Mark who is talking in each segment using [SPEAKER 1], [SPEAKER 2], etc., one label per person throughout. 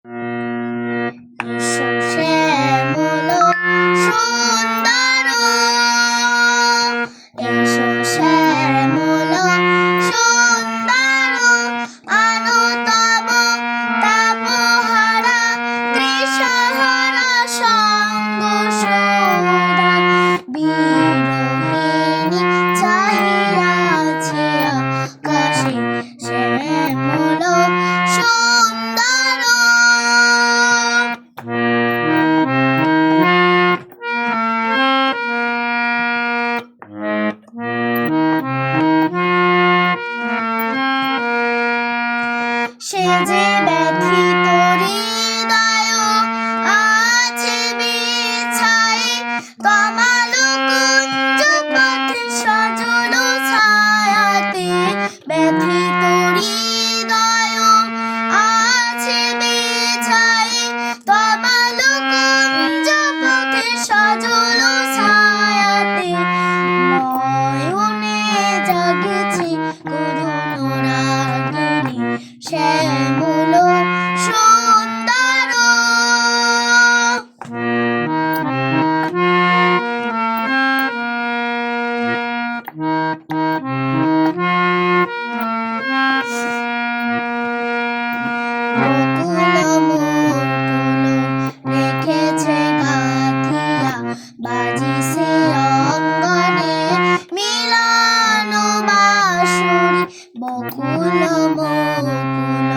[SPEAKER 1] এসো শ্যামল সুন্দর, এসো শ্যামল সুন্দর, আনো তব তাপহারা তৃষাহারা সঙ্গ সুধা। বিরহিণী চাহিয়াছে আকাশে শ্যামল সুন্দর। সে যে ব্যথিত হৃদয় আছে বিছাই, কমল কুঞ্জ পথে সজল ছায়াতে। ব্যথিত হৃদয় আছে বিছাই, কমল কুঞ্জ পথে সজল ছায়াতে। নয়নে জাগেছে করুণ রাগিনী শ্যামল সুন্দর। মুকুল মুকুল রেখেছে গাঁথিয়া, বাজিছে অঙ্গনে মিলন বাঁশুরি। বকুল মুকুল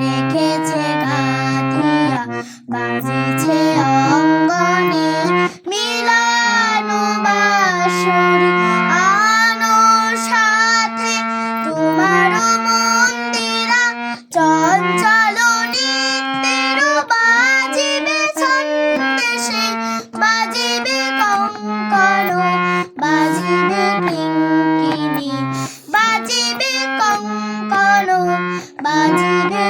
[SPEAKER 1] রেখেছে গাঁথিয়া, বাজিছে অঙ্গনে মিলন বাঁশুরি। আনো সাথে তোমার মন্দিরা, চঞ্চল নৃত্যের বাজিবে ছন্দেশে। বাজিবে কঙ্কণ, বাজিবে কিঙ্কিণী, বাজিবে কঙ্কণ, বাজিবে